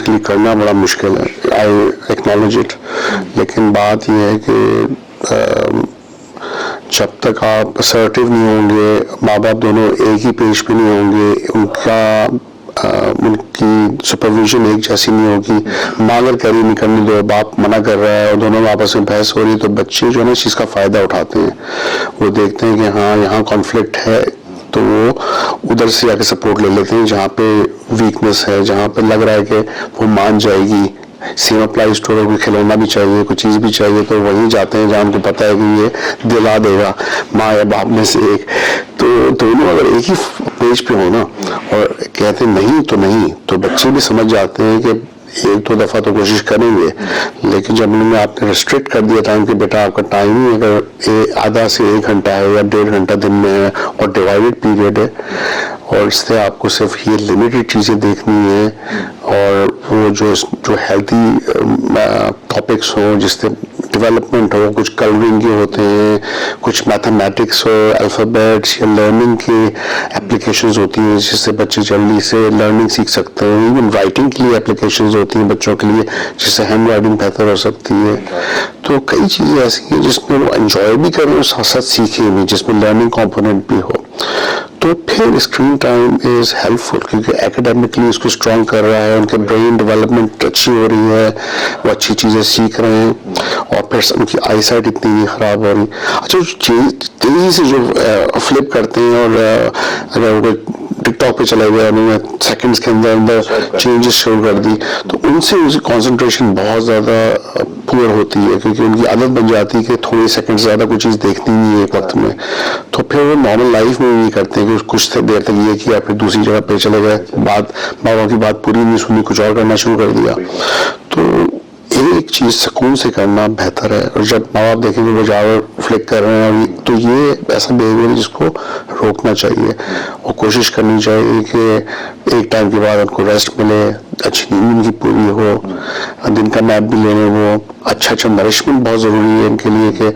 के लिए करना बड़ा मुश्किल है, आई एक्नॉलेज इट। लेकिन बात यह है कि जब तक आप असर्टिव नहीं होंगे, माँ बाप दोनों एक ही पेज पे नहीं होंगे, उनकी सुपरविजन एक जैसी नहीं होगी। माँ अगर कैरी नहीं करने दो, बाप मना कर रहा है और दोनों में आपस में बहस हो रही है, तो बच्चे जो है ना इस चीज़ का फ़ायदा उठाते हैं। वो देखते हैं कि हाँ यहाँ कॉन्फ्लिक्ट है, तो वो उधर से आके सपोर्ट ले लेते हैं। जहाँ पे वीकनेस है, जहाँ पे लग रहा है कि वो मान जाएगी, सेम अप्लाइज टू कोई खिलौना भी चाहिए, कोई चीज़ भी चाहिए, तो वहीं जाते हैं जहाँ उनको पता है कि ये दिला देगा माँ या बाप में से एक। तो दोनों अगर एक ही पेज पे हो ना और कहते नहीं तो नहीं, तो बच्चे भी समझ जाते हैं कि एक दो दफ़ा तो कोशिश करेंगे। लेकिन जब उन्होंने आपने रिस्ट्रिक्ट कर दिया टाइम कि बेटा आपका टाइम ही अगर आधा से 1 घंटा है या 1.5 घंटा दिन में है और डिवाइडेड पीरियड है, और इससे आपको सिर्फ ये लिमिटेड चीज़ें देखनी है, और वो जो हेल्थी टॉपिक्स हों जिससे डेवलपमेंट हो, कुछ कलरिंग के होते हैं, कुछ मैथमेटिक्स और अल्फ़ाबेट्स या लर्निंग के एप्लीकेशंस होती हैं जिससे बच्चे जल्दी से लर्निंग सीख सकते हैं। इवन राइटिंग के लिए एप्लीकेशंस होती हैं बच्चों के लिए जिससे हैंड राइटिंग बेहतर हो सकती है। तो कई चीज़ें ऐसी हैं जिसमें वो एंजॉय भी करें और साथ साथ सीखें भी, जिसमें लर्निंग कंपोनेंट भी हो। तो फिर स्क्रीन टाइम इज़ हेल्पफुल क्योंकि एकेडमिकली उसको स्ट्रॉन्ग कर रहा है, उनके ब्रेन डेवलपमेंट अच्छी हो रही है, वो अच्छी चीज़ें सीख रहे हैं, और फिर उनकी आई साइट इतनी नहीं ख़राब हो रही। अच्छा, तेज़ी से जो फ्लिप करते हैं और अगर वो टिकटॉक पे चला गया, उन्होंने सेकंड्स के अंदर चेंजेस शुरू कर दी, तो उनसे कंसंट्रेशन बहुत ज़्यादा पुअर होती है क्योंकि उनकी आदत बन जाती है कि थोड़ी सेकंड से ज़्यादा कोई चीज़ देखनी नहीं है एक वक्त में। तो फिर वो नॉर्मल लाइफ में नहीं करते हैं कि कुछ देर तक ये किया फिर दूसरी जगह पे चले गए, माँ बाप की बात पूरी नहीं सुनी, कुछ और करना शुरू कर दिया। तो एक चीज़ सुकून से करना बेहतर है, और जब माँ बाप देखेंगे वो ज़्यादा फ्लिक कर रहे हैं तो ये ऐसा बिहेवियर है जिसको रोकना चाहिए और कोशिश करनी चाहिए कि एक टाइम के बाद उनको रेस्ट मिले, अच्छी नींद उनकी पूरी हो, दिन का नैप भी लेने, वो अच्छा नरिशमेंट बहुत ज़रूरी है इनके लिए कि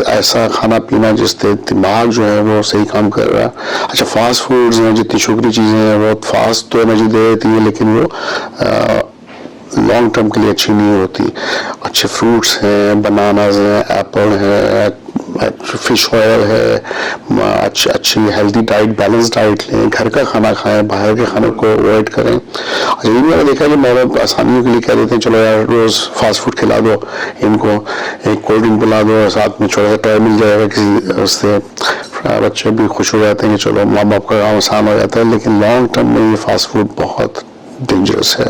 ऐसा खाना पीना जिससे दिमाग जो है वो सही काम कर रहा है। अच्छा, फास्ट फूड्स हैं, जितनी शुगरी चीज़ें हैं वो फास्ट तो एनर्जी दे देती है लेकिन वो लॉन्ग टर्म के लिए अच्छी नहीं होती। अच्छे फ्रूट्स हैं, बनानाज हैं, एप्पल है, फिश ऑयल है, अच्छी हेल्दी डाइट, बैलेंस डाइट लें, घर का खाना खाएं, बाहर के खाने को अवॉइड करें। ये भी मैंने देखा कि माँ बाप आसानियों के लिए कह देते हैं चलो यार रोज़ फास्ट फूड खिला दो इनको, एक कोल्ड ड्रिंक पिला दो, साथ में छोटा सा टॉय मिल जाएगा किसी, उससे बच्चे भी खुश हो जाते हैं कि चलो माँ बाप का काम आसान हो जाता है। लेकिन लॉन्ग टर्म में ये फास्ट फूड बहुत डेंजरस है,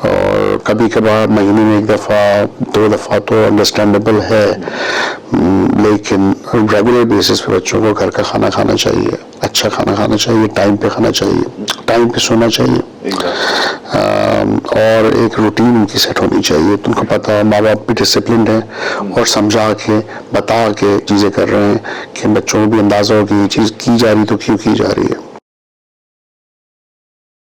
और कभी कभार महीने में 1 दफ़ा 2 दफ़ा तो अंडरस्टैंडेबल है, लेकिन रेगुलर बेसिस पे बच्चों को घर का खाना खाना चाहिए, अच्छा खाना खाना चाहिए, टाइम पे खाना चाहिए, टाइम पे सोना चाहिए, और एक रूटीन उनकी सेट होनी चाहिए। तो उनको पता है, माँ बाप भी डिसिप्लिन है और समझा के बता के चीज़ें कर रहे हैं कि बच्चों को भी अंदाज़ा हो कि ये चीज़ की जा रही तो क्यों की जा रही है।